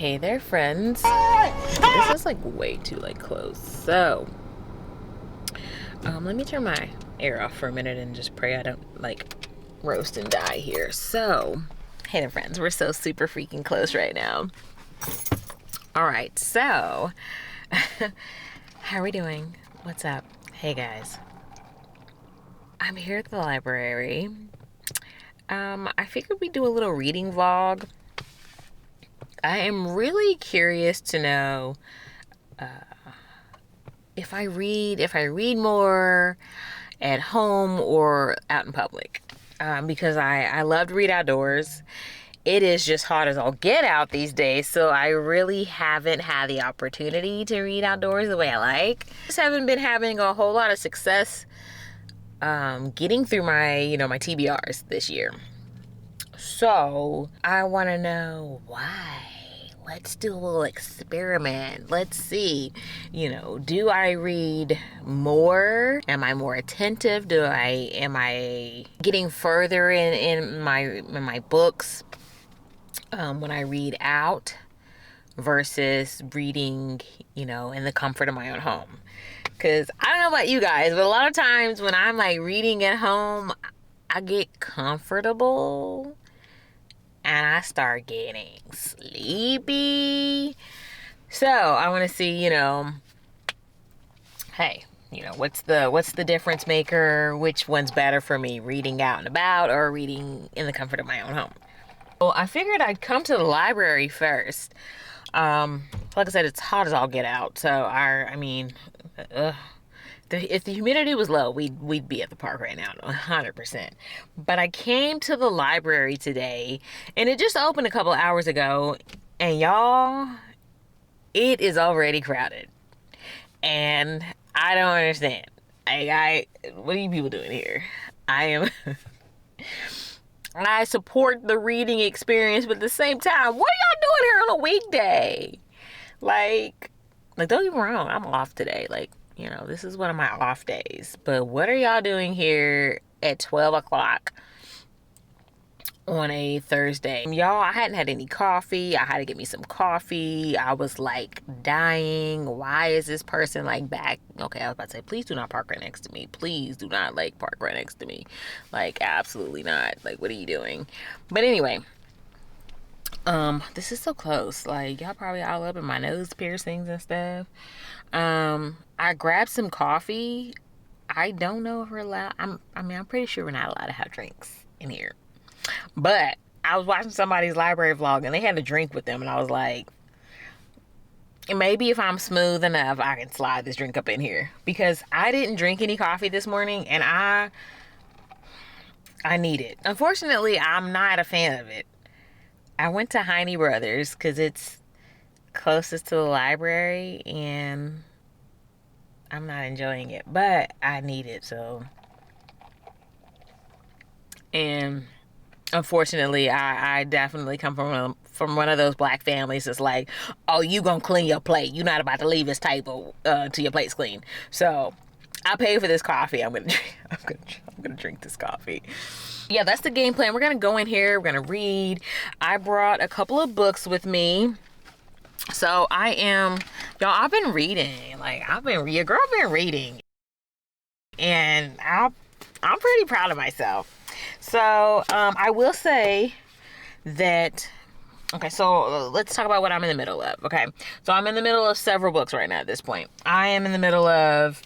Hey there, friends. This is like way too like close. So, let me turn my air off for a minute and just pray I don't like roast and die here. So, hey there, friends. We're so super freaking close right now. All right, so how are we doing? What's up? Hey guys. I'm here at the library. I figured we'd do a little reading vlog. I am really curious to know if I read more at home or out in public. Because I love to read outdoors. It is just hot as all get out these days, so I really haven't had the opportunity to read outdoors the way I like. Just haven't been having a whole lot of success getting through my TBRs this year. So I want to know why. Let's do a little experiment. Let's see, do I read more? Am I more attentive? Am I getting further in my books when I read out versus reading, in the comfort of my own home? Because I don't know about you guys, but a lot of times when I'm like reading at home, I get comfortable and I start getting sleepy. So I want to see, hey, what's the difference maker? Which one's better for me, reading out and about or reading in the comfort of my own home? Well, I figured I'd come to the library first. Like I said, it's hot as all get out. So if the humidity was low, we'd be at the park right now, 100%. But I came to the library today, and it just opened a couple hours ago, and y'all, it is already crowded, and I don't understand. What are you people doing here? I support the reading experience, but at the same time, what are y'all doing here on a weekday? Like, don't get me wrong, I'm off today. This is one of my off days. But what are y'all doing here at 12 o'clock on a Thursday? Y'all, I hadn't had any coffee. I had to get me some coffee. I was like dying. Why is this person like back? Okay, I was about to say, please do not park right next to me. Please do not park right next to me. Absolutely not. What are you doing? But anyway, this is so close. Y'all probably all up in my nose piercings and stuff. I grabbed some coffee. I don't know if we're allowed. I'm pretty sure we're not allowed to have drinks in here. But I was watching somebody's library vlog and they had a drink with them, and I was like, maybe if I'm smooth enough, I can slide this drink up in here, because I didn't drink any coffee this morning and I need it. Unfortunately, I'm not a fan of it. I went to Heine Brothers because it's closest to the library and I'm not enjoying it, but I need it. So, and unfortunately, I definitely come from one of those black families that's like, oh, you gonna clean your plate, you're not about to leave this table till your plate's clean. So I paid for this coffee. I'm gonna drink this coffee. Yeah, that's the game plan. We're gonna go in here, we're gonna read. I brought a couple of books with me. So I've been reading. Your girl been reading, and I'm pretty proud of myself. So I will say that. Okay, so let's talk about what I'm in the middle of. Okay, so I'm in the middle of several books right now at this point. I am in the middle of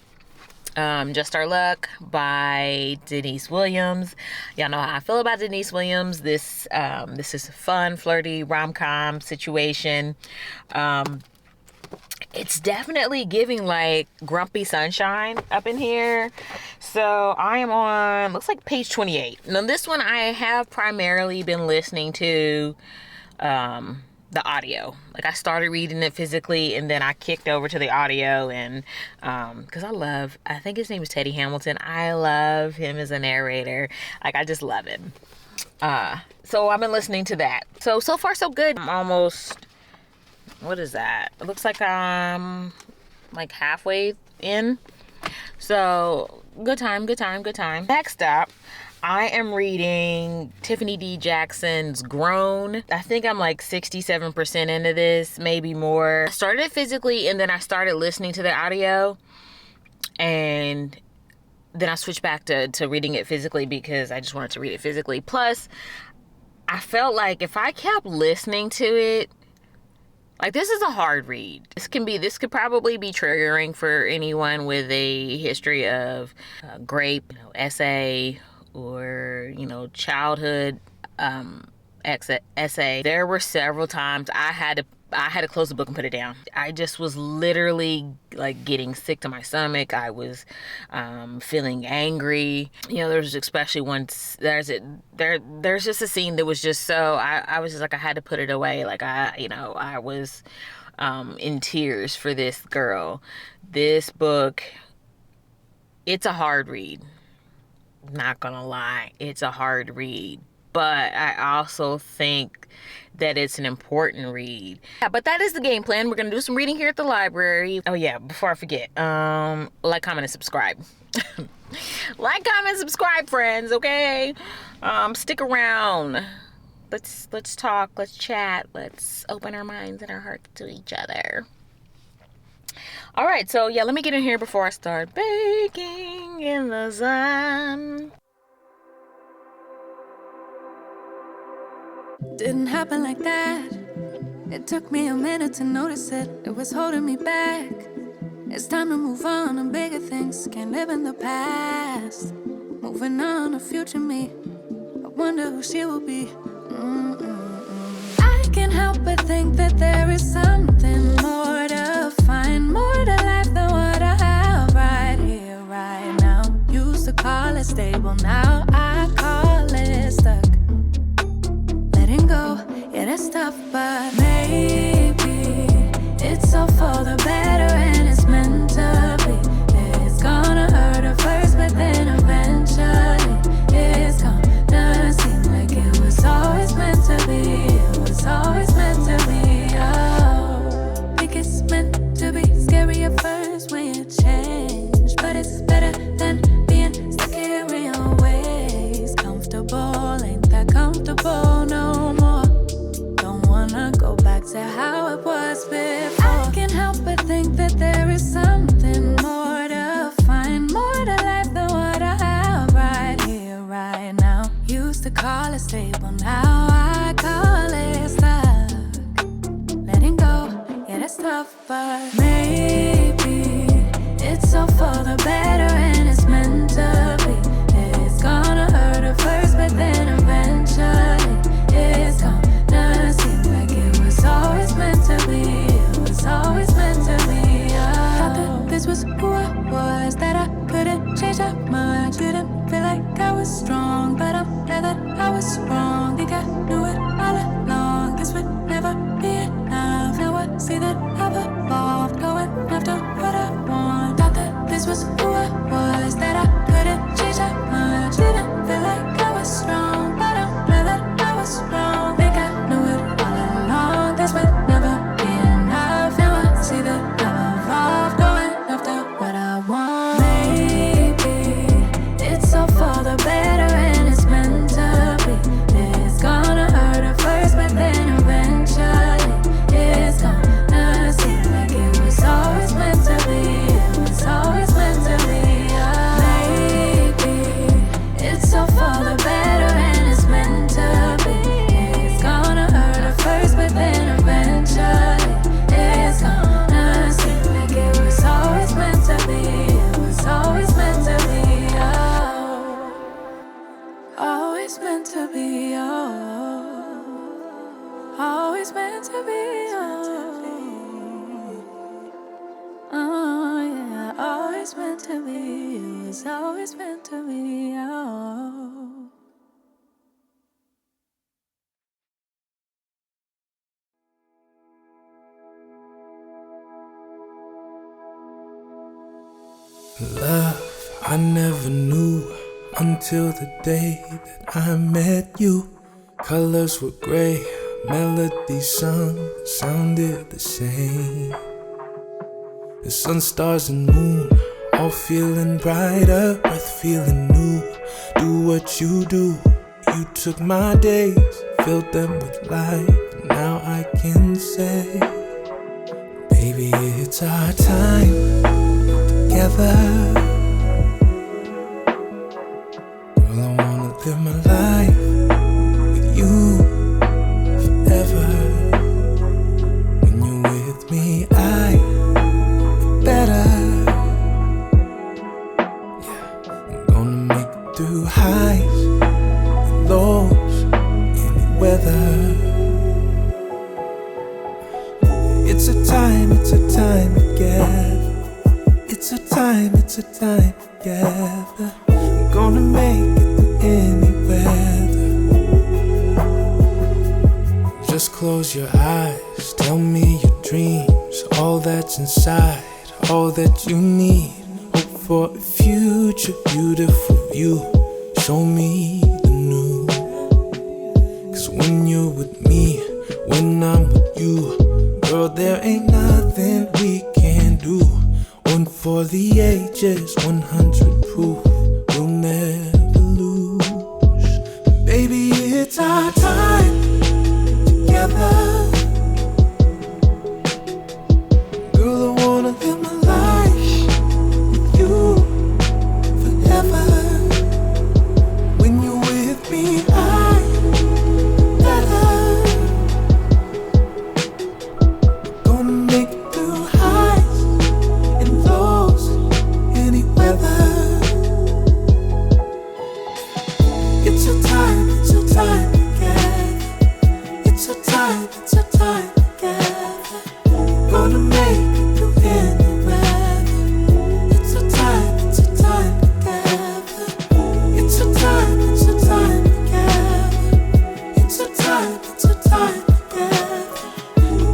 Just Our Luck by Denise Williams. Y'all know how I feel about Denise Williams. This is a fun, flirty rom-com situation. It's definitely giving Grumpy Sunshine up in here. So I am on, looks like page 28. Now this one I have primarily been listening to the audio. I started reading it physically and then I kicked over to the audio, and because I think his name is Teddy Hamilton. I love him as a narrator. I just love him. So I've been listening to that. So far so good. I'm almost, what is that? It looks like I'm halfway in. So good time. Next up, I am reading Tiffany D. Jackson's Grown. I think I'm like 67% into this, maybe more. I started it physically and then I started listening to the audio, and then I switched back to reading it physically because I just wanted to read it physically. Plus, I felt like if I kept listening to it, like, this is a hard read. This could probably be triggering for anyone with a history of grape, essay, or, childhood essay. There were several times I had to close the book and put it down. I just was literally like getting sick to my stomach. I was feeling angry. There's especially once there's just a scene that was just so I was just like, I had to put it away. Like I was in tears for this girl. This book, it's a hard read. Not gonna lie, it's a hard read. But I also think that it's an important read. Yeah, but that is the game plan. We're going to do some reading here at the library. Oh yeah, before I forget, like, comment, and subscribe. Like, comment, subscribe, friends, okay? Stick around. Let's talk, let's chat, let's open our minds and our hearts to each other. All right, so yeah, let me get in here before I start baking in the sun. Didn't happen like that. It took me a minute to notice it. It was holding me back. It's time to move on, and bigger things can't live in the past. Moving on to future me. I wonder who she will be. I can't help but think that there is something more to find, more to life than what I have right here, right now. Used to call it stable, now I call it stuck. Letting go, yeah, that's tough, but maybe it's all for the better and it's meant to be. It's gonna hurt at first, but then eventually it's gonna seem like it was always meant to be. It was always meant to be. Oh, think it's meant to be. Scary at first when you change, but it's better than being stuck here in your ways. Comfortable, ain't that comfortable no more. Don't wanna go back to how it was before. I can't help but think that there is something more to find, more to life than what I have right here, right now. Used to call it stable, now I call it stuck. Letting go, yeah, that's tough, but maybe it's all for the better and it's meant to be. It's gonna hurt at first, but then eventually it's gonna seem like it was always meant to be. It was always meant to be. Thought that this was who I was, that I couldn't change that much. Didn't feel like I was strong, but I'm glad that I was wrong. Think I knew it all along. This would never be enough. Now I see that I've evolved, going after what I want. Thought that this was who I was, that I couldn't change that much. Didn't feel like I was strong, but I'm glad that I was wrong. Think I knew it all along. This would never be enough. Now I see that I've evolved, going after what I want. Maybe it's all for the better and it's meant to be. It's gonna hurt at first, but then eventually it's gonna seem like it was always meant to be. It was always meant to be. Oh, maybe it's all for the better and it's meant to be. It's gonna hurt at first, but then eventually it's gonna seem like it was always meant to be. It was always meant to be. Oh, always meant to be. Oh, always meant to be. Oh, yeah, always meant to be. It was always meant to be. Oh. Love, I never knew until the day that I met you. Colors were gray, melodies sung, sounded the same. The sun, stars, and moon, all feeling brighter, breath feeling new. do what you do. You took my days, filled them with light. Now I can say, baby, it's our time together. Girl, I wanna live my life with you forever. When you're with me, I feel better. Yeah, I'm gonna make it through highs and lows, any weather. It's a time together. It's a time together. I'm gonna make it through any weather. Just close your eyes, tell me your dreams, all that's inside, all that you need. Hope for a future, beautiful view. Show me the new. 'Cause when you're with me, when I'm with you, girl, there ain't nothing we can do. One for the ages, 100 proof, we'll never lose. Baby, it's our time together. Girl, I wanna live my life with you forever. When you're with me, I better. Gonna make it through highs and lows, any weather. It's a time together. It's a time together. Gonna make it through any weather. It's a time together. It's a time together. It's a time together.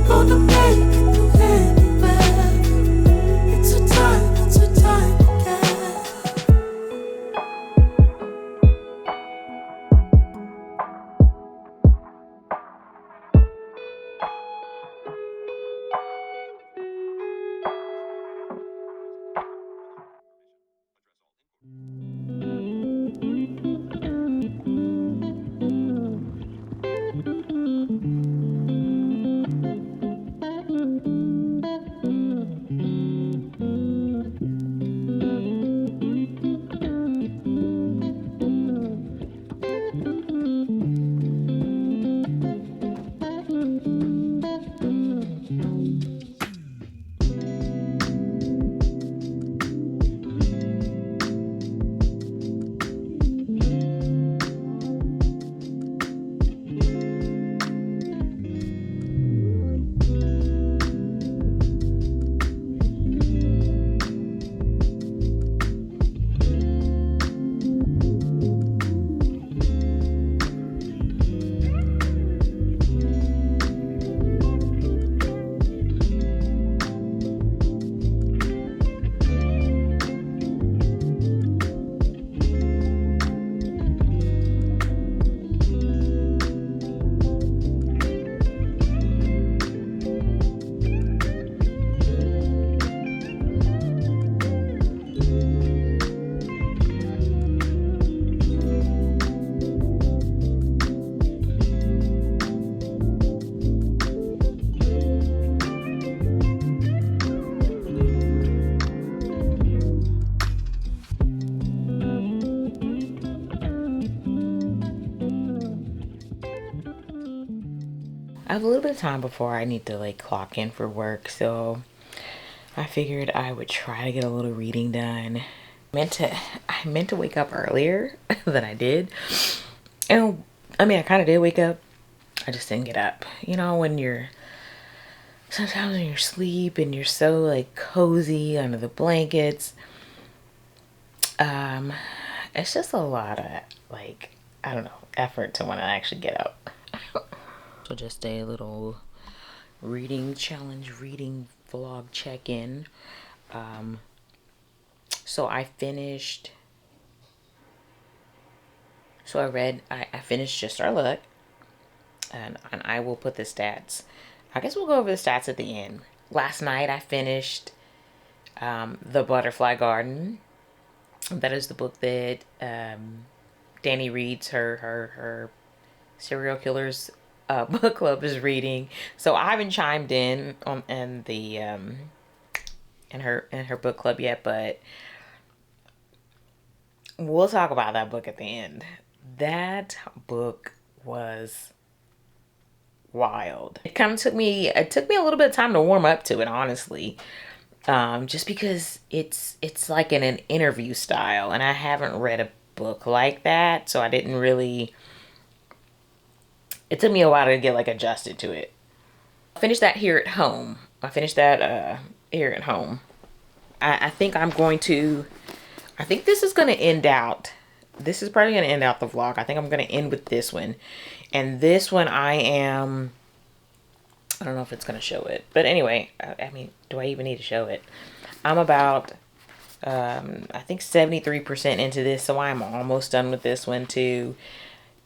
Gonna make it through any weather. It's a time together. I have a little bit of time before I need to like clock in for work, so I figured I would try to get a little reading done. I meant to wake up earlier than I did. And I mean, I kind of did wake up. I just didn't get up. You know, sometimes when you're asleep and you're so like cozy under the blankets, it's just a lot of like, I don't know, effort to want to actually get up. So just a little reading challenge, reading vlog check-in. So I finished, I finished Just Our Luck, and I will put the stats. I guess we'll go over the stats at the end. Last night I finished The Butterfly Garden. That is the book that Danny reads her serial killers book club is reading. So I haven't chimed in on in her book club yet, but we'll talk about that book at the end. That book was wild. It took me a little bit of time to warm up to it, honestly. Just because it's like in an interview style, and I haven't read a book like that, so I didn't really, it took me a while to get like adjusted to it. I finished that here at home. Here at home. I think this is going to end out. This is probably going to end out the vlog. I think I'm going to end with this one. And this one I don't know if it's going to show it. But anyway, I mean, do I even need to show it? I'm about, I think 73% into this. So I'm almost done with this one too.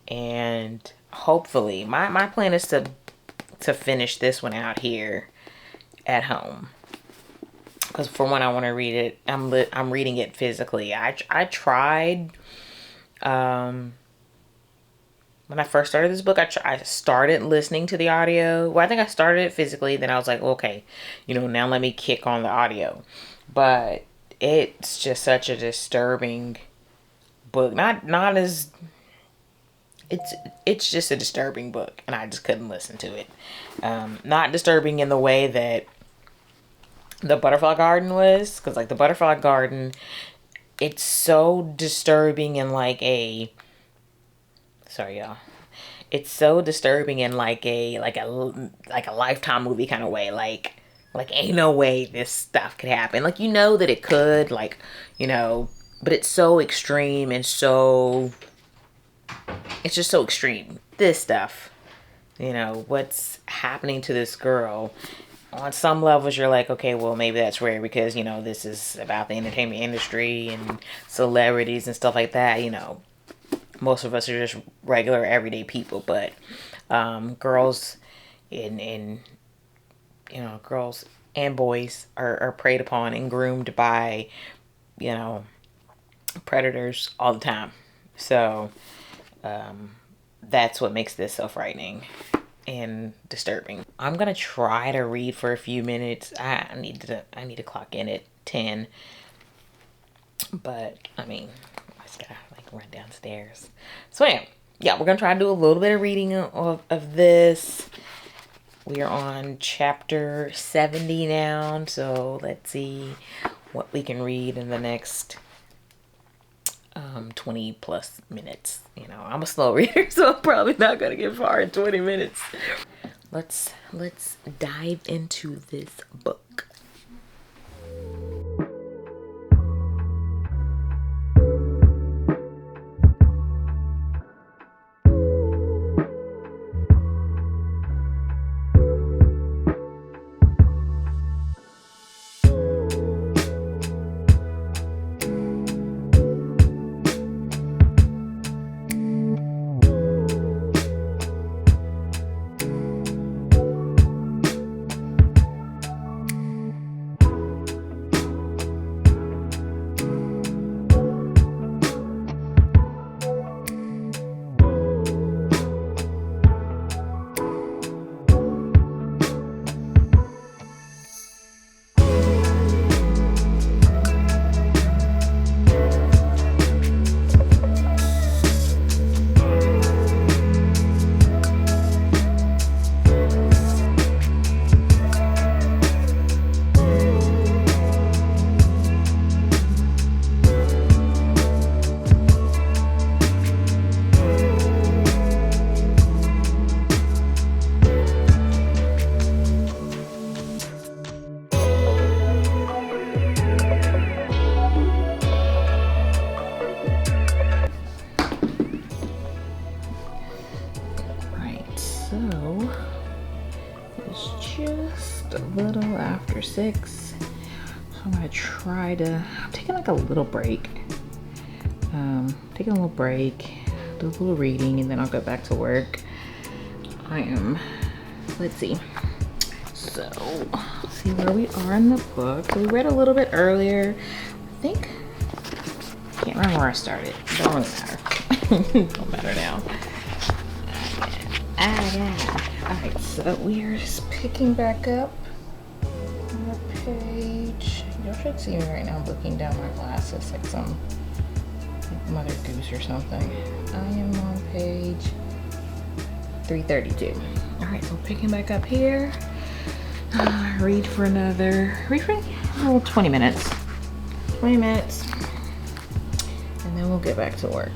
And hopefully, my plan is to finish this one out here at home. Because for one, I want to read it. I'm reading it physically. I tried, when I first started this book, I started listening to the audio. Well, I think I started it physically. Then I was like, okay, now let me kick on the audio. But it's just such a disturbing book. Not as, it's just a disturbing book, and I just couldn't listen to it. Not disturbing in the way that The Butterfly Garden was, because like The Butterfly Garden, it's so disturbing in like a, sorry y'all, it's so disturbing in like a Lifetime movie kind of way. Like ain't no way this stuff could happen. Like, that it could, like, but it's so extreme and so, it's just so extreme. This stuff, what's happening to this girl, on some levels you're like, okay, well, maybe that's rare because, this is about the entertainment industry and celebrities and stuff like that. Most of us are just regular everyday people, but girls girls and boys are preyed upon and groomed by, predators all the time. So that's what makes this so frightening and disturbing. I'm gonna try to read for a few minutes. I need to clock in at 10, but I mean, I just gotta like run downstairs. So yeah, we're gonna try to do a little bit of reading of this. We are on chapter 70 now, so let's see what we can read in the next 20 plus minutes. I'm a slow reader, so I'm probably not gonna get far in 20 minutes. Let's dive into this book. So it's just a little after 6. So I'm gonna try to, I'm taking like a little break. Taking a little break, do a little reading, and then I'll go back to work. Let's see. So, see where we are in the book. So we read a little bit earlier. I can't remember where I started. It don't really matter. Don't matter now. Alright, so we are just picking back up on the page. You should see me right now looking down my glasses like some Mother Goose or something. I am on page 332. Alright, so picking back up here. Read for 20 minutes. 20 minutes. And then we'll get back to work.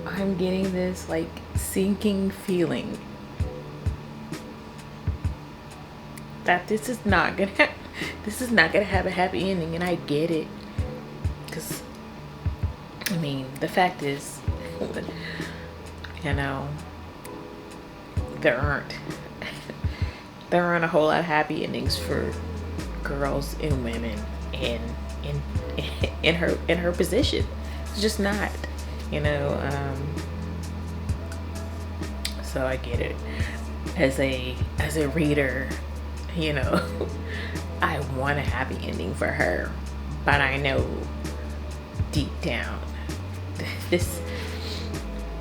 I'm getting this like sinking feeling that this is not gonna have a happy ending, and I get it, because I mean the fact is, you know, there aren't a whole lot of happy endings for girls and women in her position. It's just not, you know. So I get it. As a reader, you know, I want a happy ending for her, but I know deep down this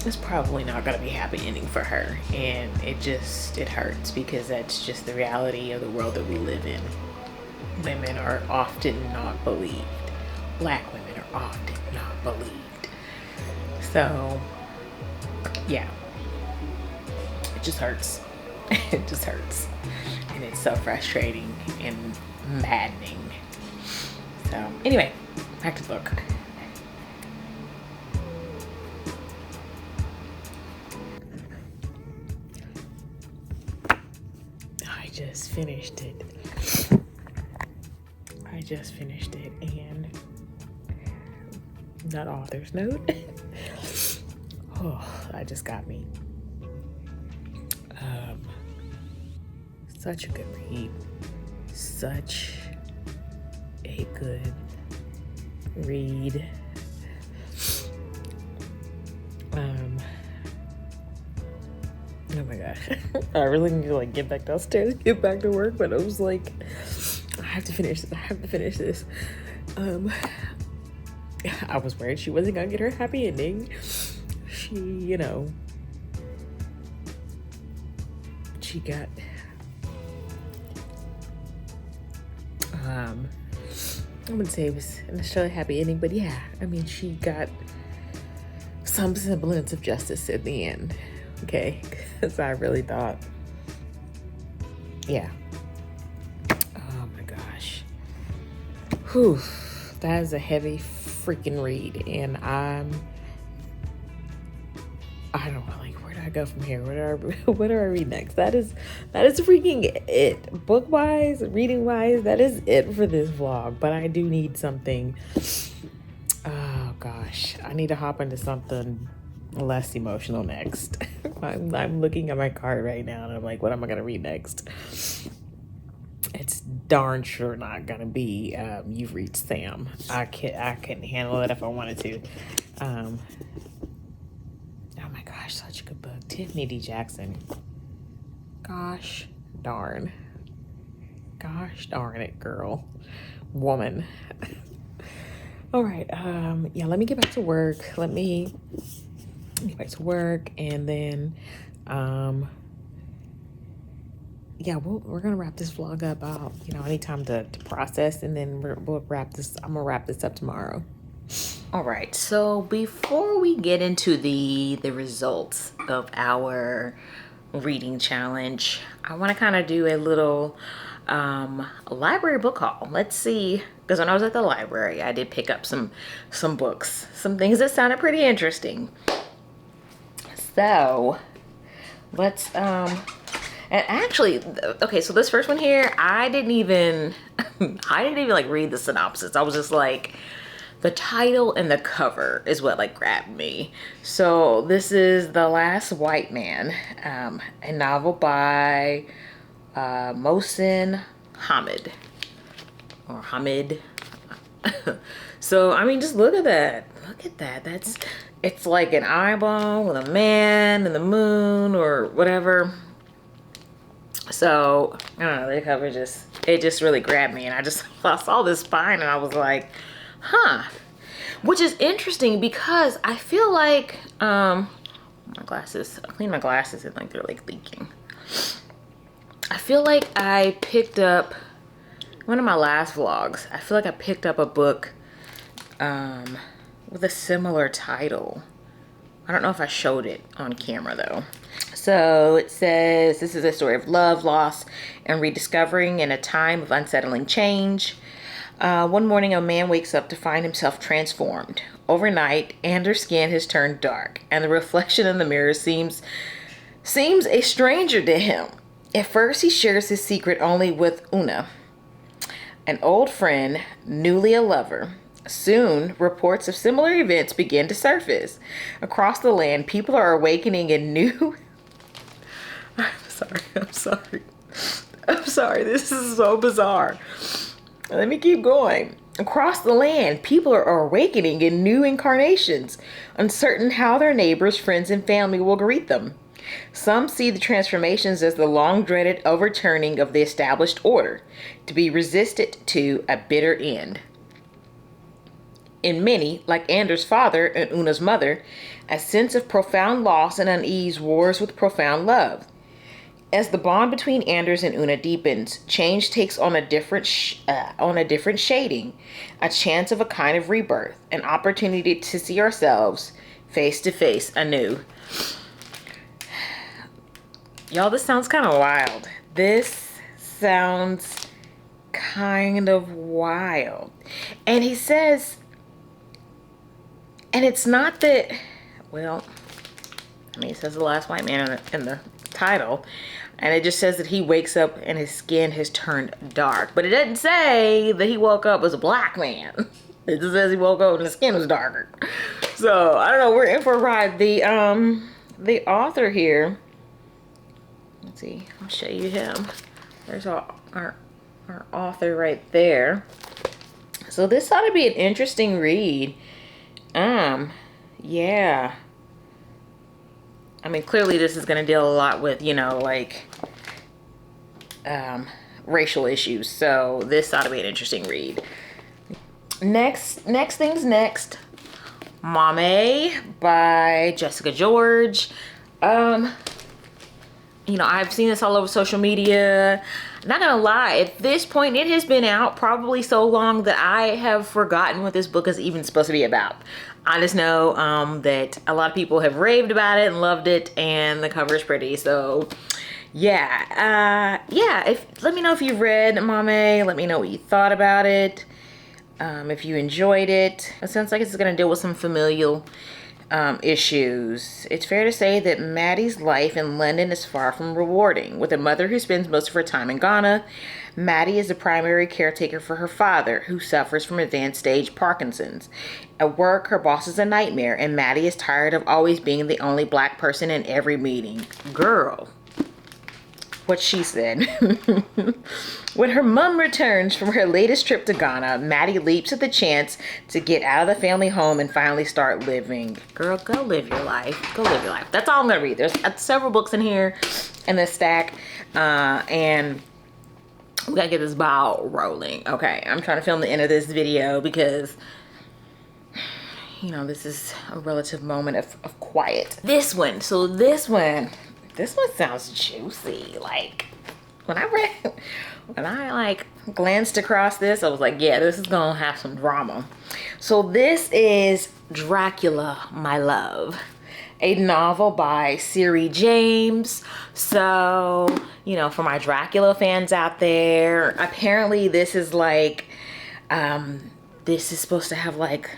is probably not going to be a happy ending for her, and it hurts, because that's just the reality of the world that we live in. Women are often not believed. Black women are often not believed. So yeah, it just hurts. It just hurts, and it's so frustrating and maddening. So anyway, back to the book. I just finished it, and that author's note, oh, that just got me. Such a good read. Such a good read. Oh my gosh. I really need to like get back downstairs, get back to work, but I was like, I have to finish this. I was worried she wasn't gonna get her happy ending. She, you know, she got I wouldn't say it was necessarily a happy ending, but yeah, I mean, she got some semblance of justice in the end. Okay, because I really thought, yeah. Oh my gosh. Whew, that is a heavy freaking read, and I don't know, like, where do I go from here? What do I read next? That is freaking it. Book wise, reading wise, that is it for this vlog. But I do need something. Oh gosh, I need to hop into something less emotional next. I'm looking at my card right now, and I'm like, what am I gonna read next? It's darn sure not gonna be You've Reached Sam. I couldn't handle it if I wanted to. Oh my gosh, such a good book. Tiffany D. Jackson. Gosh darn it, girl. Woman. All right, yeah, let me get back to work. Let me Anyway, to work, and then yeah, we're gonna wrap this vlog up. I need time to process, and then we'll wrap this. I'm gonna wrap this up tomorrow. All right, so before we get into the results of our reading challenge, I want to kind of do a little library book haul. Let's see, because when I was at the library, I did pick up some books, some things that sounded pretty interesting. So let's and actually, okay, so this first one here, I didn't even like read the synopsis. I was just like, the title and the cover is what like grabbed me. So this is The Last White Man, a novel by Mohsin Hamid, or Hamid. So I mean, just look at that. Look at that. It's like an eyeball with a man and the moon or whatever. So I don't know, the cover it just really grabbed me, and I saw this spine and I was like, huh. Which is interesting because I feel like my glasses, I cleaned my glasses and like they're like leaking. I feel like I picked up one of my last vlogs. I feel like I picked up a book with a similar title. I don't know if I showed it on camera though. So it says, this is a story of love, loss, and rediscovering in a time of unsettling change. One morning, a man wakes up to find himself transformed. Overnight, Anders' skin has turned dark, and the reflection in the mirror seems a stranger to him. At first, he shares his secret only with Una, an old friend, newly a lover. Soon, reports of similar events begin to surface. Across the land, people are awakening in new... I'm sorry. This is so bizarre. Let me keep going. Across the land, people are awakening in new incarnations, uncertain how their neighbors, friends, and family will greet them. Some see the transformations as the long-dreaded overturning of the established order, to be resisted to a bitter end. In many, like Anders' father and Una's mother, a sense of profound loss and unease wars with profound love. As the bond between Anders and Una deepens, change takes on a different shading, a chance of a kind of rebirth, an opportunity to see ourselves face to face anew. Y'all, this sounds kind of wild. This sounds kind of wild. And he says, and it's not that, well, I mean, it says The Last White Man in the title, and it just says that he wakes up and his skin has turned dark, but it doesn't say that he woke up as a black man. It just says he woke up and his skin was darker. So I don't know, we're in for a ride. The author here, let's see, I'll show you him. There's our author right there. So this ought to be an interesting read. Yeah, I mean, clearly this is going to deal a lot with, like, racial issues. So this ought to be an interesting read. Next things next. Mame by Jessica George. I've seen this all over social media. Not gonna lie, at this point, it has been out probably so long that I have forgotten what this book is even supposed to be about. I just know that a lot of people have raved about it and loved it, and the cover is pretty. So yeah, let me know if you've read Mame. Let me know what you thought about it. If you enjoyed it. It sounds like it's gonna deal with some familial issues. It's fair to say that Maddie's life in London is far from rewarding. With a mother who spends most of her time in Ghana, Maddie is the primary caretaker for her father, who suffers from advanced stage Parkinson's. At work, her boss is a nightmare, and Maddie is tired of always being the only black person in every meeting. Girl, what she said. When her mom returns from her latest trip to Ghana, Maddie leaps at the chance to get out of the family home and finally start living. Girl, go live your life. Go live your life. That's all I'm gonna read. There's several books in here in this stack, and we gotta get this ball rolling. Okay, I'm trying to film the end of this video because you know, this is a relative moment of quiet. This one sounds juicy. Like, when I like glanced across this, I was like, yeah, this is gonna have some drama. So this is Dracula, My Love, a novel by Siri James. So, you know, for my Dracula fans out there, apparently this is like, this is supposed to have like,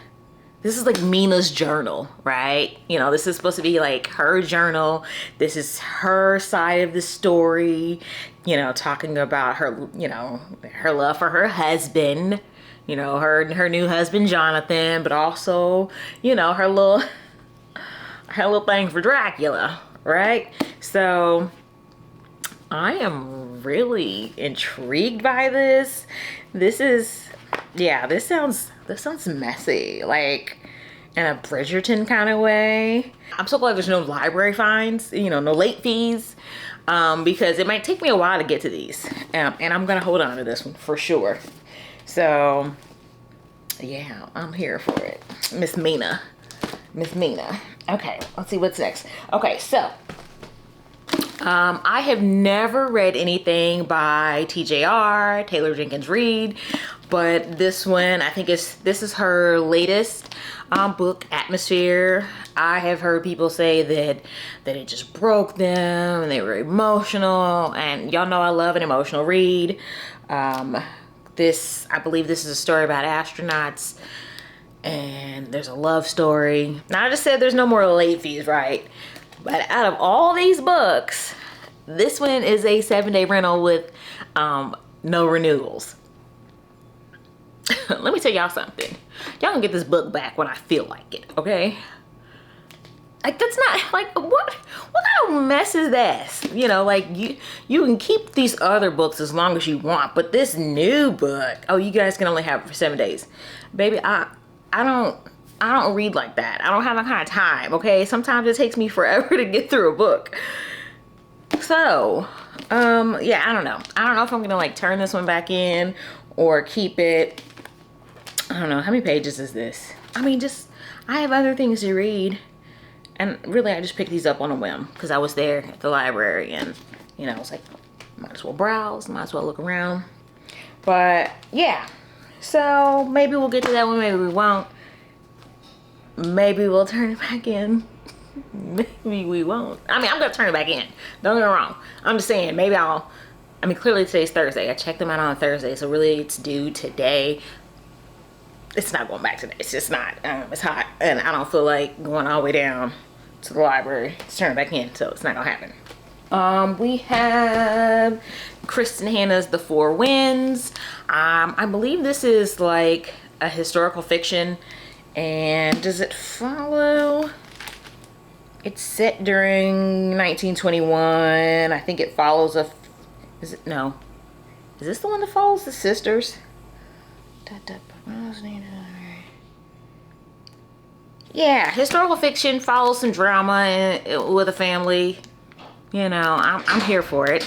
this is like Mina's journal, right? You know, this is supposed to be like her journal. This is her side of the story, you know, talking about her, you know, her love for her husband, you know, her new husband, Jonathan, but also, you know, her little thing for Dracula, right? So I am really intrigued by this. This sounds messy, like in a Bridgerton kind of way. I'm so glad there's no library fines, you know, no late fees, because it might take me a while to get to these, and I'm gonna hold on to this one for sure. So yeah, I'm here for it. Miss Mina. Okay, let's see what's next. Okay, so I have never read anything by TJR, Taylor Jenkins Reid, but this one, I think this is her latest book, Atmosphere. I have heard people say that it just broke them and they were emotional, and y'all know I love an emotional read. I believe this is a story about astronauts, and there's a love story. Now, I just said there's no more late fees, right? But out of all these books, this one is a 7-day rental with no renewals. Let me tell y'all something. Y'all can get this book back when I feel like it, okay? Like, that's not, like, what kind of mess is this? You know, like, you can keep these other books as long as you want, but this new book, oh, you guys can only have it for 7 days. Baby, I don't read like that. I don't have that kind of time, okay? Sometimes it takes me forever to get through a book. So, yeah, I don't know. I don't know if I'm gonna like turn this one back in or keep it. I don't know. How many pages is this? I mean, I have other things to read. And really, I just picked these up on a whim because I was there at the library and, you know, I was like, might as well browse, might as well look around. But yeah, so maybe we'll get to that one, maybe we won't. Maybe we'll turn it back in. Maybe we won't. I mean, I'm gonna turn it back in. Don't get me wrong. I'm just saying, maybe clearly today's Thursday. I checked them out on Thursday, so really it's due today. It's not going back today. It's just not. It's hot, and I don't feel like going all the way down to the library to turn it back in, so it's not gonna happen. We have Kristen Hanna's The Four Winds. I believe this is like a historical fiction, and does it follow? It's set during 1921. I think it follows is this the one that follows the sisters? Yeah, historical fiction, follows some drama with a family. You know, I'm here for it.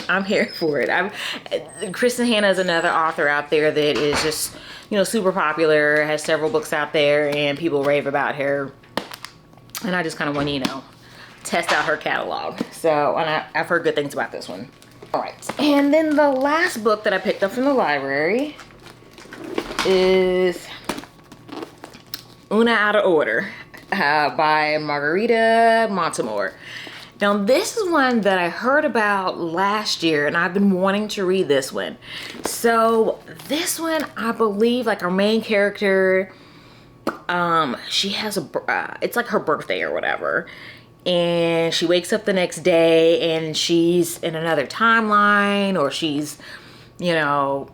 Kristen Hanna is another author out there that is just, you know, super popular, has several books out there, and people rave about her. And I just kind of want to, you know, test out her catalog. So, and I've heard good things about this one. All right, and then the last book that I picked up from the library is Una Out of Order by Margarita Montemor. Now, this is one that I heard about last year, and I've been wanting to read this one. So this one, I believe, like our main character, she has it's like her birthday or whatever. And she wakes up the next day and she's in another timeline, or she's, you know,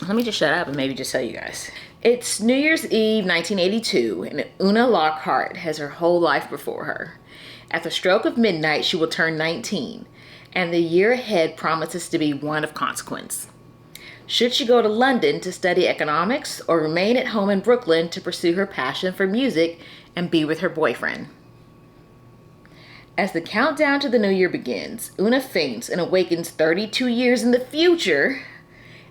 let me just shut up and maybe just tell you guys. It's New Year's Eve, 1982, and Una Lockhart has her whole life before her. At the stroke of midnight, she will turn 19, and the year ahead promises to be one of consequence. Should she go to London to study economics, or remain at home in Brooklyn to pursue her passion for music and be with her boyfriend? As the countdown to the new year begins, Una faints and awakens 32 years in the future,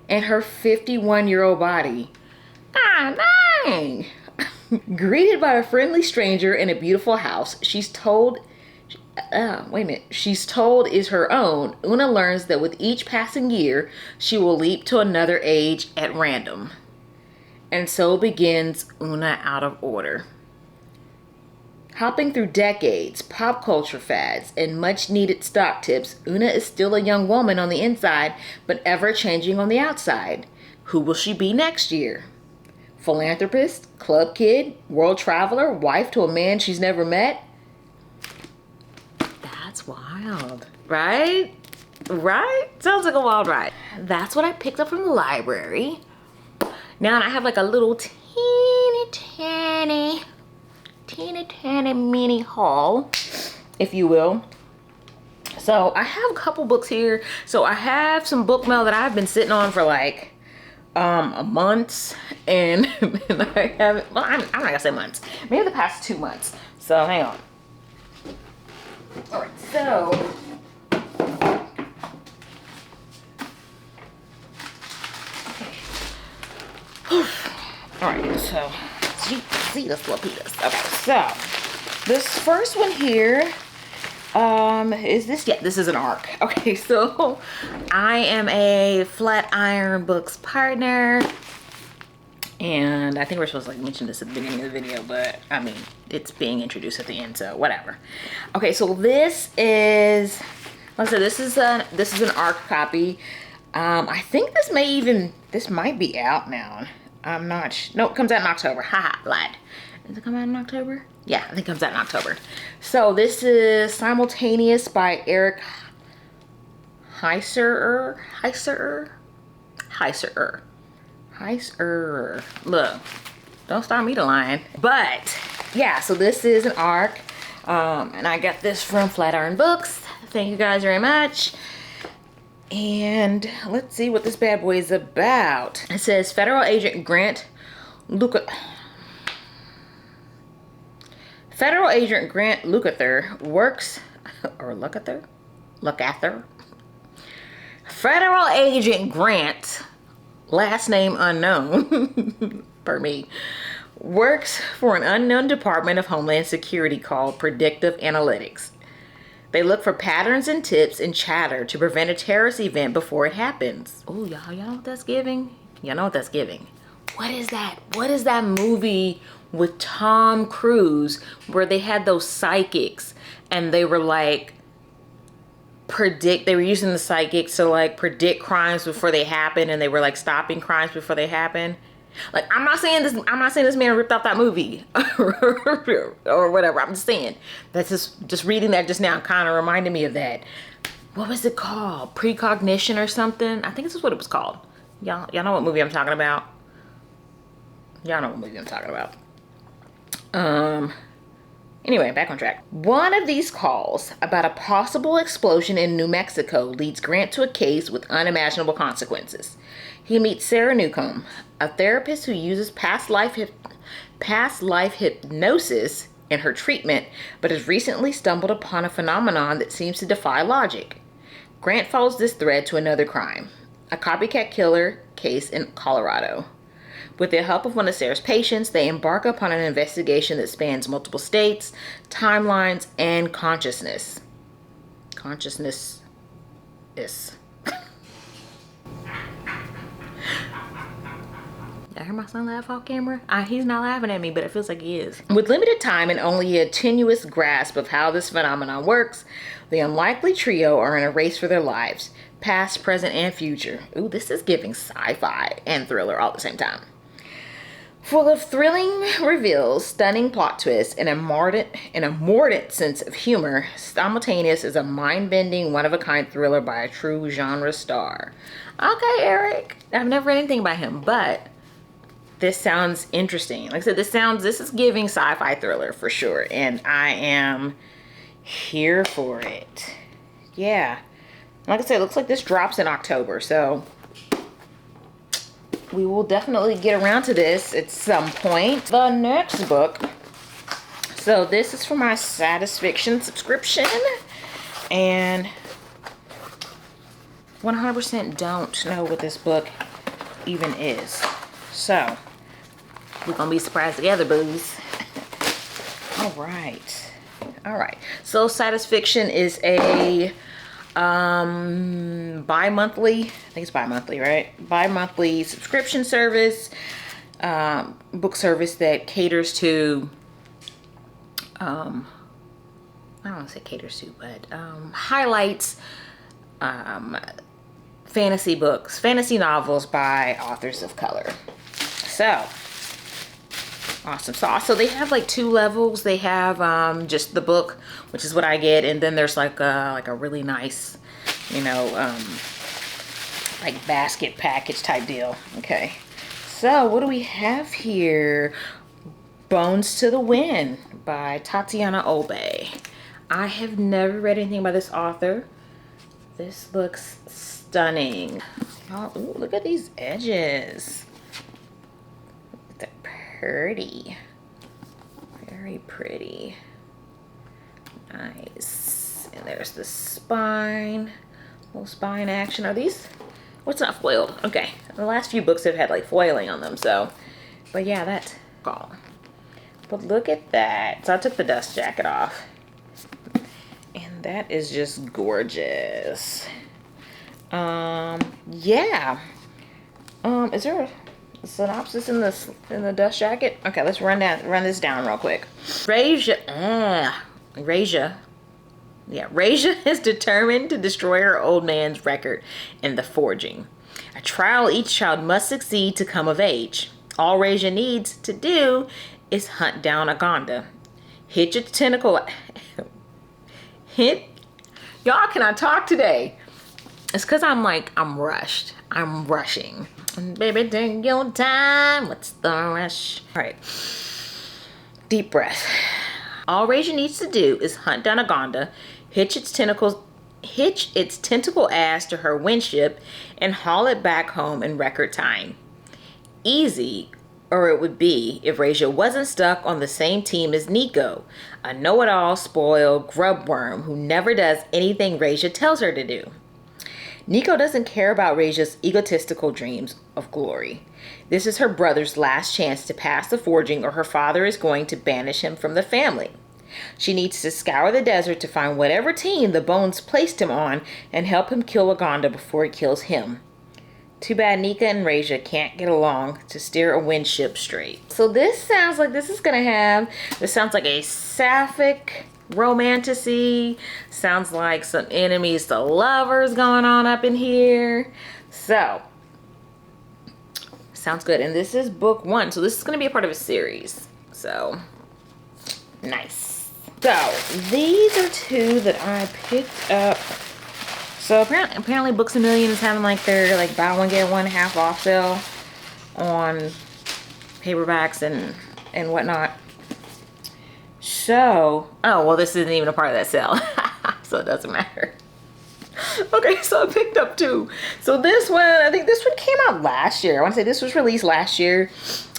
and her 51-year-old body. Ah, dang! Greeted by a friendly stranger in a beautiful house she's told is her own, Una learns that with each passing year, she will leap to another age at random. And so begins Una Out of Order. Hopping through decades, pop culture fads, and much needed stock tips, Una is still a young woman on the inside, but ever changing on the outside. Who will she be next year? Philanthropist, club kid, world traveler, wife to a man she's never met? That's wild, right? Right? Sounds like a wild ride. That's what I picked up from the library. Now I have like a little teeny tiny mini haul, if you will. So I have a couple books here. So I have some book mail that I've been sitting on for like months, and I haven't, well, I'm not gonna say months, maybe the past 2 months. So hang on. All right, so all right, so see this little piece. Okay, so this first one here is this. Yeah, this is an ARC. Okay, so I am a Flatiron Books partner, and I think we're supposed to like mention this at the beginning of the video, but I mean it's being introduced at the end, so whatever. Okay, so this is, like I said, this is an ARC copy. I think this might be out now. I'm not. No, it comes out in October. Haha, lied. Does it come out in October? Yeah, I think it comes out in October. So this is Simultaneous by Eric Heiserer. Look, don't start me to lying. But yeah, so this is an ARC, and I got this from Flatiron Books. Thank you guys very much. And let's see what this bad boy is about. It says Federal Agent Grant Lukather works, or Lukather. Federal Agent Grant, last name unknown, for me, works for an unknown Department of Homeland Security called Predictive Analytics. They look for patterns and tips in chatter to prevent a terrorist event before it happens. Oh, y'all know what that's giving? Y'all know what that's giving. What is that? What is that movie with Tom Cruise where they had those psychics and they were like they were using the psychics to like predict crimes before they happen, and they were like stopping crimes before they happen? Like, I'm not saying this man ripped off that movie or whatever. I'm just saying that's just reading that just now kind of reminded me of that. What was it called? Precognition or something? I think this is what it was called. Y'all know what movie I'm talking about? Y'all know what movie I'm talking about. Anyway, back on track. One of these calls about a possible explosion in New Mexico leads Grant to a case with unimaginable consequences. He meets Sarah Newcomb, a therapist who uses past life hypnosis in her treatment, but has recently stumbled upon a phenomenon that seems to defy logic. Grant follows this thread to another crime, a copycat killer case in Colorado. With the help of one of Sarah's patients, they embark upon an investigation that spans multiple states, timelines, and consciousness. Consciousness is. Did I hear my son laugh off camera? He's not laughing at me, but it feels like he is. With limited time and only a tenuous grasp of how this phenomenon works, the unlikely trio are in a race for their lives, past, present, and future. Ooh, this is giving sci-fi and thriller all at the same time. Full of thrilling reveals, stunning plot twists, and a mordant sense of humor, Simultaneous is a mind-bending, one-of-a-kind thriller by a true genre star. Okay, Eric. I've never read anything by him, but this sounds interesting. Like I said, this is giving sci-fi thriller for sure, and I am here for it. Yeah. Like I said, it looks like this drops in October, so we will definitely get around to this at some point. The next book. So this is for my Satisfiction subscription, and 100% don't know what this book even is. So We're gonna be surprised together, booze. All right. So Satisfiction is a bi-monthly, I think it's bi-monthly, right? Bi-monthly subscription service, book service that caters to, I don't want to say caters to, but highlights fantasy books, fantasy novels by authors of color. So awesome. So they have like 2 levels. They have just the book, which is what I get, and then there's like a really nice, you know, like basket package type deal. Okay. So what do we have here? Bones to the Wind by Tatiana Obey. I have never read anything by this author. This looks stunning. Oh, ooh, look at these edges. They're pretty. Very pretty. Nice. And there's the spine. Little spine action. Are these? What's not foiled? Okay. The last few books have had like foiling on them, so. But yeah, that's cool. But look at that. So I took the dust jacket off. And that is just gorgeous. Yeah. Is there a synopsis in the dust jacket? Okay, let's run this down real quick. Raja is determined to destroy her old man's record in the forging. A trial each child must succeed to come of age. All Raja needs to do is hunt down Agonda. Hitch its tentacle. Y'all, can I talk today? It's because I'm rushed. I'm rushing. Baby, take your time. What's the rush? All right. Deep breath. All Raja needs to do is hunt down Agonda, hitch its tentacle ass to her windship, and haul it back home in record time. Easy, or it would be if Raja wasn't stuck on the same team as Nico, a know-it-all, spoiled grubworm who never does anything Raja tells her to do. Nico doesn't care about Raja's egotistical dreams of glory. This is her brother's last chance to pass the forging, or her father is going to banish him from the family. She needs to scour the desert to find whatever team the Bones placed him on and help him kill Agonda before he kills him. Too bad Nika and Raja can't get along to steer a windship straight. So this sounds like this sounds like a sapphic romantasy. Sounds like some enemies to lovers going on up in here. So, sounds good. And this is book 1. So this is going to be a part of a series. So, nice. So, these are 2 that I picked up. So apparently Books A Million is having like their like buy one get one half off sale on paperbacks and whatnot. So, oh well, this isn't even a part of that sale, so it doesn't matter. Okay, so I picked up 2. So this one, I think this one came out last year. I want to say this was released last year.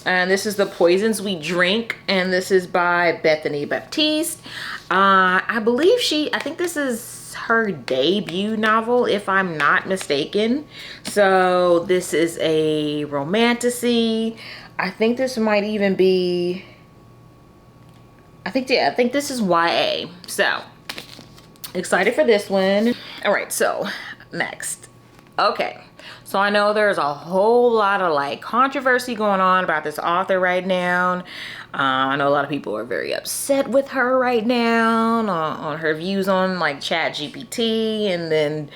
And this is The Poisons We Drink, and this is by Bethany Baptiste. I think this is her debut novel, if I'm not mistaken. So this is a romantasy. I think this might even be, I think this is YA. So excited for this one. All right, so next. Okay, so I know there's a whole lot of like controversy going on about this author right now. I know a lot of people are very upset with her right now on her views on like ChatGPT, and then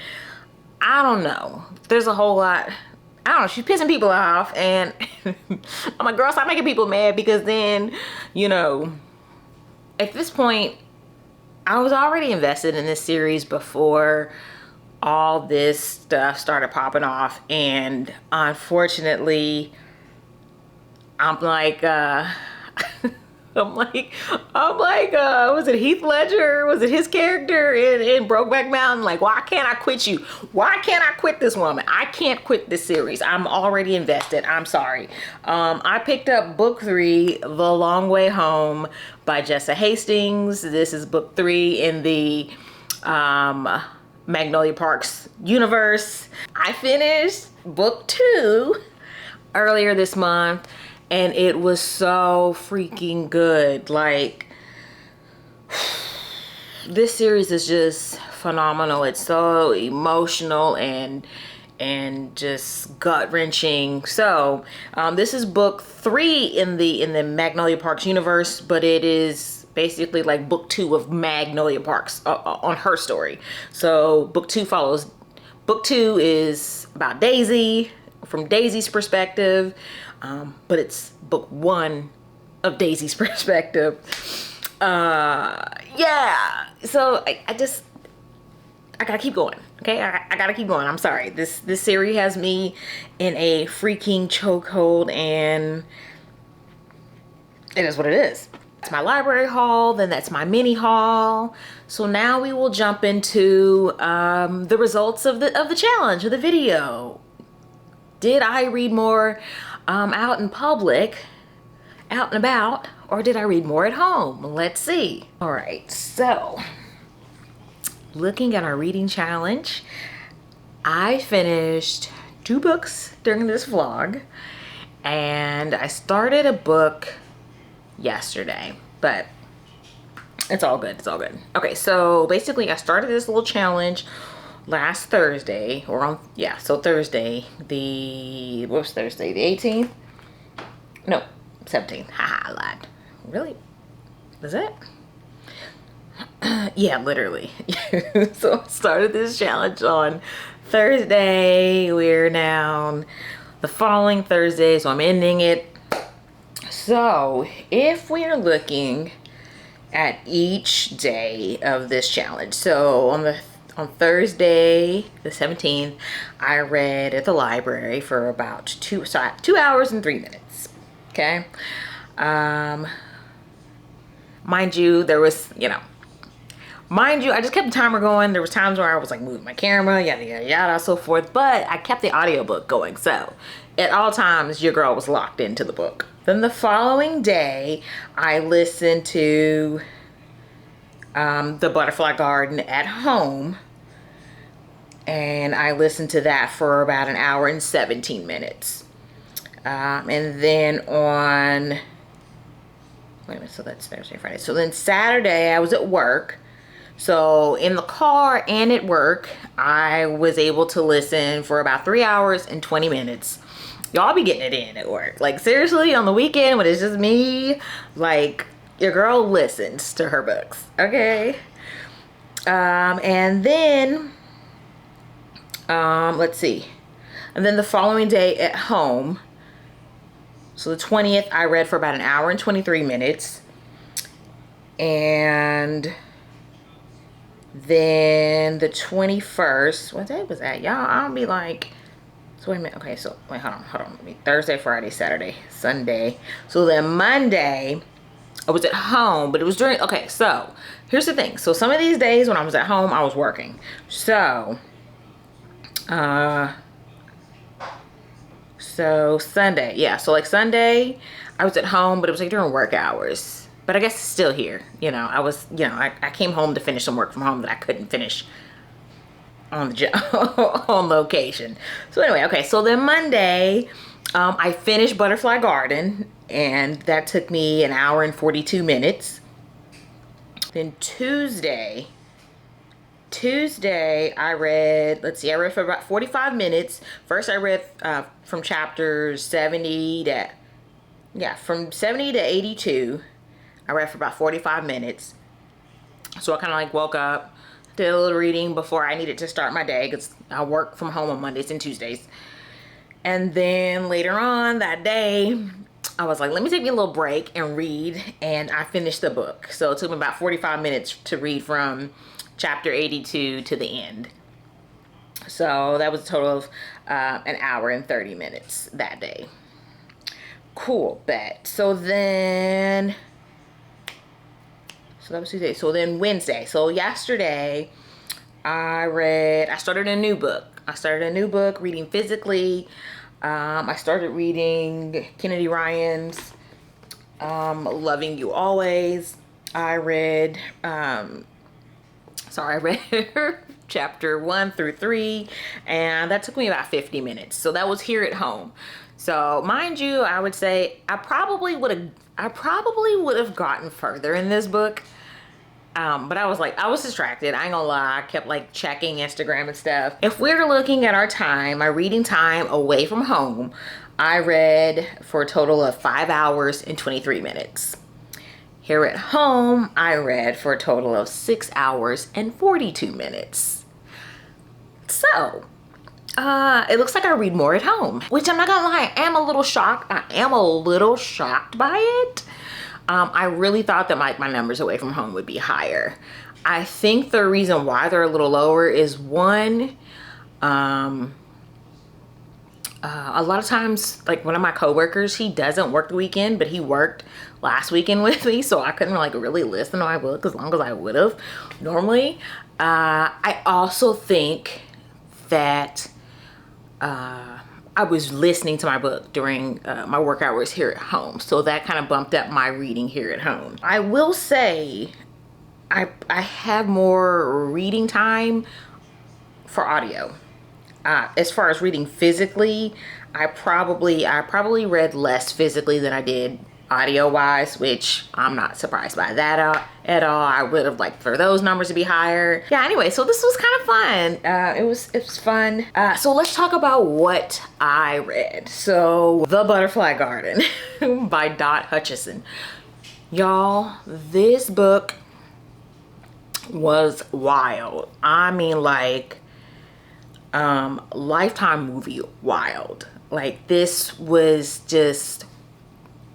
I don't know. There's a whole lot. I don't know. She's pissing people off, and I'm like, girl, stop making people mad, because then, you know, at this point, I was already invested in this series before all this stuff started popping off, and unfortunately, I'm like, was it Heath Ledger? Was it his character in Brokeback Mountain? Like, why can't I quit you? Why can't I quit this woman? I can't quit this series. I'm already invested. I'm sorry. I picked up book 3, The Long Way Home by Jessa Hastings. This is book 3 in the Magnolia Parks universe. I finished book 2 earlier this month, and it was so freaking good. Like, this series is just phenomenal. It's so emotional and just gut-wrenching. So this is book 3 in the Magnolia Parks universe, but it is basically like book 2 of Magnolia Parks on her story. So book 2 is about Daisy, from Daisy's perspective, but it's book 1 of Daisy's perspective. Yeah, so I gotta keep going. Okay, I gotta keep going. I'm sorry. This series has me in a freaking chokehold, and it is what it is. It's my library haul, then that's my mini haul. So now we will jump into the results of the challenge, of the video. Did I read more out in public, out and about, or did I read more at home? Let's see. All right, so looking at our reading challenge, I finished 2 books during this vlog, and I started a book yesterday, but it's all good. It's all good. Okay, so basically I started this little challenge last Thursday, Thursday, what was Thursday, the 18th? No, 17th. Haha, I lied. Really? Was it? Yeah, literally. So I started this challenge on Thursday. We're now the following Thursday, so I'm ending it. So if we're looking at each day of this challenge, so on Thursday, the 17th, I read at the library for about 2 hours and 3 minutes. Okay. Mind you, I just kept the timer going. There was times where I was like moving my camera, yada, yada, yada, so forth. But I kept the audiobook going. So at all times, your girl was locked into the book. Then the following day, I listened to The Butterfly Garden at home. And I listened to that for about 1 hour and 17 minutes. And then on, wait a minute, so that's Thursday, Friday. So then Saturday, I was at work. So in the car and at work, I was able to listen for about 3 hours and 20 minutes. Y'all be getting it in at work. Like, seriously, on the weekend when it's just me, like, your girl listens to her books, okay? And then, let's see. And then the following day at home, so the 20th, I read for about 1 hour and 23 minutes. And then the 21st, what day was that? Y'all, I'll be like, so wait a minute. Okay, so wait, hold on. Thursday, Friday, Saturday, Sunday. So then Monday, I was at home, but it was during, okay, so here's the thing. So some of these days when I was at home, I was working. So Sunday, yeah. So like Sunday, I was at home, but it was like during work hours. But I guess it's still here. I came home to finish some work from home that I couldn't finish on the job, on location. So anyway, okay. So then Monday, I finished Butterfly Garden, and that took me 1 hour and 42 minutes. Then Tuesday, I read, I read for about 45 minutes. First, I read from chapters 70 to 82. I read for about 45 minutes. So I kind of like woke up, did a little reading before I needed to start my day, because I work from home on Mondays and Tuesdays. And then later on that day, I was like, let me take me a little break and read. And I finished the book. So it took me about 45 minutes to read from chapter 82 to the end. So that was a total of 1 hour and 30 minutes that day. Cool, bet. So then, so that was Tuesday. So then Wednesday. So yesterday, I started a new book. Reading physically. I started reading Kennedy Ryan's Loving You Always. I read chapter 1 through 3, and that took me about 50 minutes. So that was here at home. So mind you, I would say I probably would have gotten further in this book. But I was distracted. I ain't gonna lie. I kept like checking Instagram and stuff. If we're looking at our time, my reading time away from home, I read for a total of 5 hours and 23 minutes. Here at home, I read for a total of 6 hours and 42 minutes. So, it looks like I read more at home, which I'm not gonna lie, I am a little shocked. I am a little shocked by it. I really thought that my numbers away from home would be higher. I think the reason why they're a little lower is one, a lot of times, like one of my coworkers, he doesn't work the weekend, but he worked last weekend with me, so I couldn't like really listen to my book as long as I would have normally. I also think that I was listening to my book during my work hours here at home, so that kind of bumped up my reading here at home. I will say I have more reading time for audio. As far as reading physically, I probably read less physically than I did audio wise, which I'm not surprised by that at all. I would have liked for those numbers to be higher. Yeah, anyway, so this was kind of fun. It was fun. So let's talk about what I read. So The Butterfly Garden by Dot Hutchison. Y'all, this book was wild. I mean, like, Lifetime movie wild. Like, this was just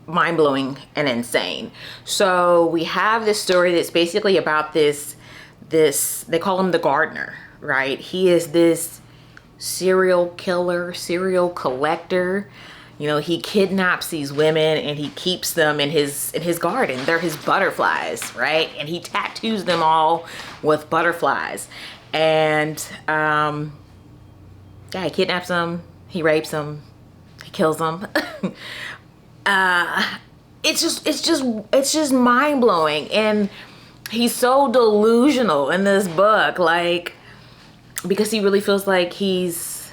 mind-blowing and insane. So we have this story that's basically about this they call him the gardener, right? He is this serial killer, serial collector. You know, he kidnaps these women and he keeps them in his garden. They're his butterflies, right? And he tattoos them all with butterflies. And yeah, he kidnaps them, he rapes them, he kills them. It's just mind-blowing, and he's so delusional in this book, like, because he really feels like he's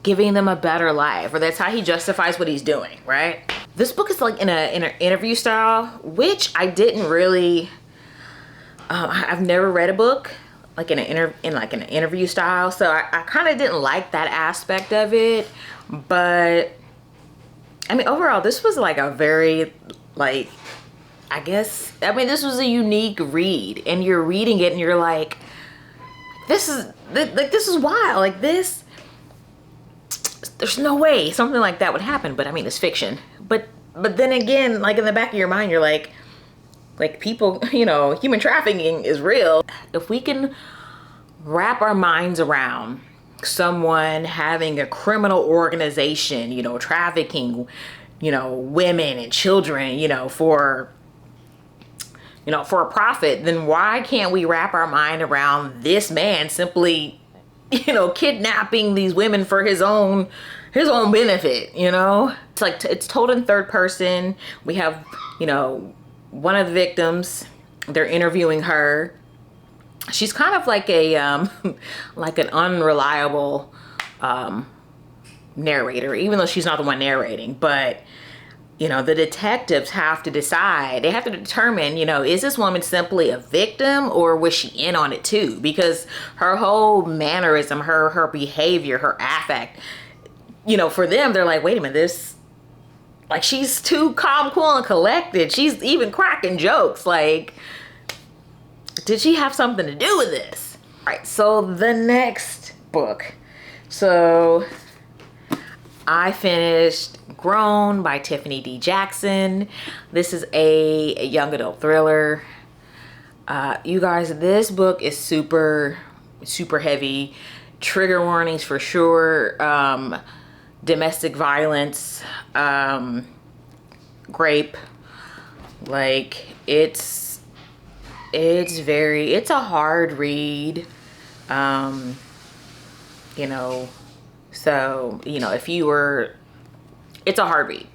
giving them a better life, or that's how he justifies what he's doing, right? This book is like in an interview style, which I didn't really I've never read a book like in an interview style, so I kind of didn't like that aspect of it. But I mean, overall, this was like a very, like, this was a unique read, and you're reading it and you're like, this is wild. Like, this, there's no way something like that would happen. But I mean, it's fiction. But then again, like, in the back of your mind, you're like people, you know, human trafficking is real. If we can wrap our minds around someone having a criminal organization, you know, trafficking, you know, women and children, you know, for a profit, then why can't we wrap our mind around this man simply, you know, kidnapping these women for his own benefit, you know? It's like, it's told in third person. We have, you know, one of the victims, they're interviewing her. She's kind of like like an unreliable narrator, even though she's not the one narrating. But, you know, the detectives have to decide. They have to determine, you know, is this woman simply a victim, or was she in on it too? Because her whole mannerism, her behavior, her affect, you know, for them, they're like, wait a minute, like, she's too calm, cool, and collected. She's even cracking jokes. Like, did she have something to do with this? All right, so the next book. So I finished Grown by Tiffany D. Jackson. This is a young adult thriller. You guys, this book is super, super heavy. Trigger warnings for sure. Domestic violence, rape. Like, it's a hard read. You know, so, you know, it's a hard read.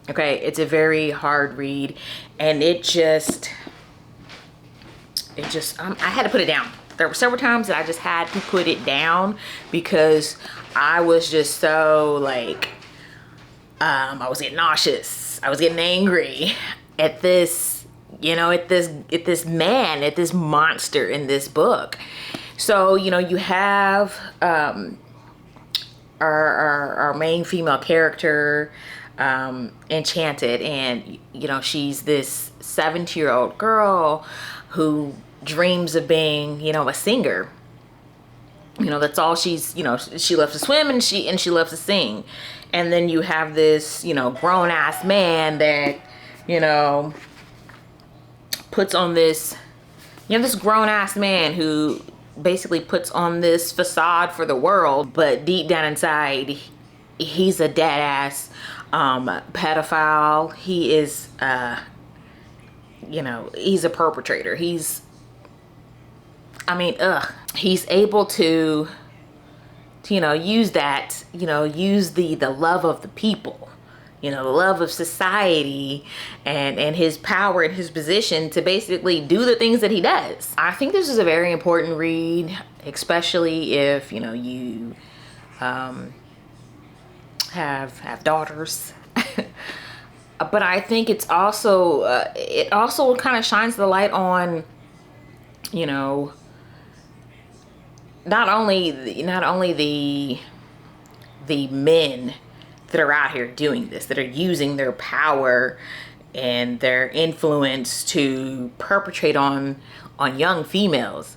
Okay, it's a very hard read, and I had to put it down. There were several times that I just had to put it down because I was just so like, I was getting nauseous. I was getting angry at this, you know, at this man, at this monster in this book. So, you know, you have our main female character, Enchanted, and you know, she's this 17-year-old girl who dreams of being, you know, a singer. You know, that's all she's, you know, she loves to swim and she loves to sing. And then you have this, you know, grown ass man that, you know, puts on this, you know, this grown ass man who basically puts on this facade for the world, but deep down inside, he's a dead ass pedophile. He is, you know, he's a perpetrator. He's able to, you know, use that, you know, use the love of the people, you know, the love of society and his power and his position to basically do the things that he does. I think this is a very important read, especially if, you know, you have daughters. But I think it's also, it also kind of shines the light on, you know, not only the men that are out here doing this, that are using their power and their influence to perpetrate on young females,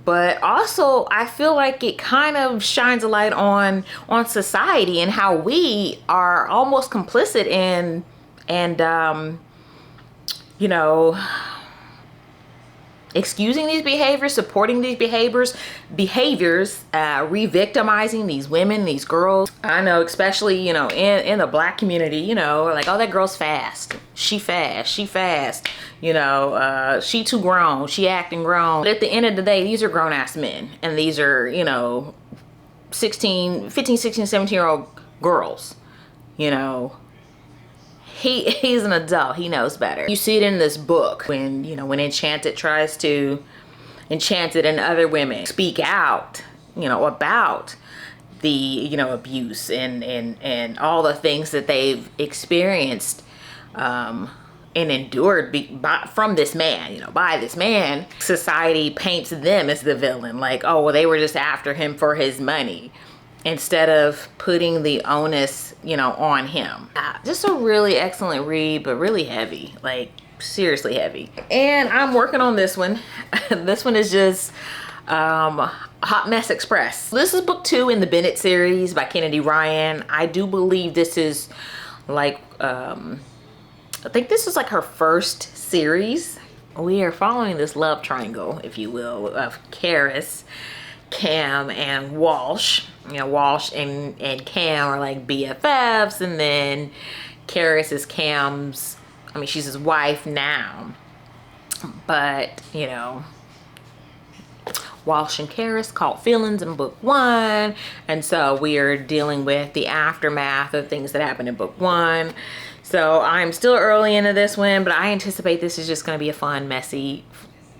but also I feel like it kind of shines a light on society and how we are almost complicit in and you know, excusing these behaviors, supporting these behaviors, re-victimizing these women, these girls. I know, especially, you know, in the black community, you know, like, oh, that girl's fast. She fast, you know, she too grown, she acting grown. But at the end of the day, these are grown ass men. And these are, you know, 15, 16, 17-year-old girls, you know. He's an adult. He knows better. You see it in this book when, you know, when Enchanted and other women speak out, you know, about the, you know, abuse and all the things that they've experienced and endured from this man, you know, by this man. Society paints them as the villain, like, oh, well, they were just after him for his money, instead of putting the onus, you know, on him. Just a really excellent read, but really heavy, like seriously heavy. And I'm working on this one. This one is just Hot Mess Express. This is book 2 in the Bennett series by Kennedy Ryan. I do believe this is like, I think this is like her first series. We are following this love triangle, if you will, of Karis, Cam, and Walsh. You know, Walsh and Cam are like BFFs, and then Karis is Cam's, I mean, she's his wife now, but, you know, Walsh and Karis caught feelings in book 1, and so we are dealing with the aftermath of things that happened in book 1. So I'm still early into this one, but I anticipate this is just going to be a fun, messy,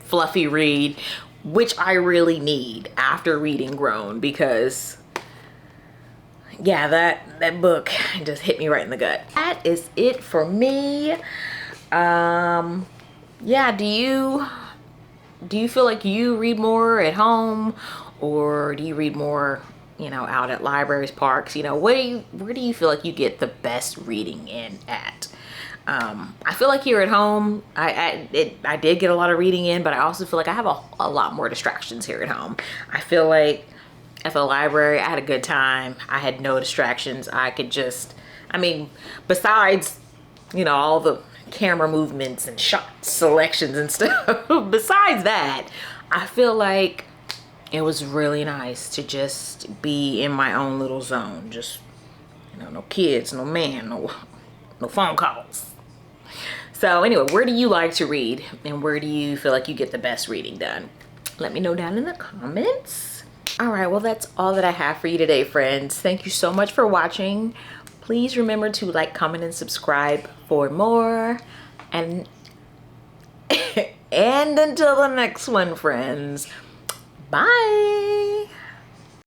fluffy read, which I really need after reading Grown, because yeah, that book just hit me right in the gut. That is it for me. Yeah, do you feel like you read more at home, or do you read more, you know, out at libraries, parks? You know, where do you feel like you get the best reading in at? I feel like here at home, I did get a lot of reading in, but I also feel like I have a lot more distractions here at home. I feel like at the library, I had a good time. I had no distractions. I could just, I mean, besides, you know, all the camera movements and shot selections and stuff, besides that, I feel like it was really nice to just be in my own little zone. Just, you know, no kids, no man, no phone calls. So anyway, where do you like to read, and where do you feel like you get the best reading done? Let me know down in the comments. All right, well, that's all that I have for you today, friends. Thank you so much for watching. Please remember to like, comment, and subscribe for more. And until the next one, friends, Bye.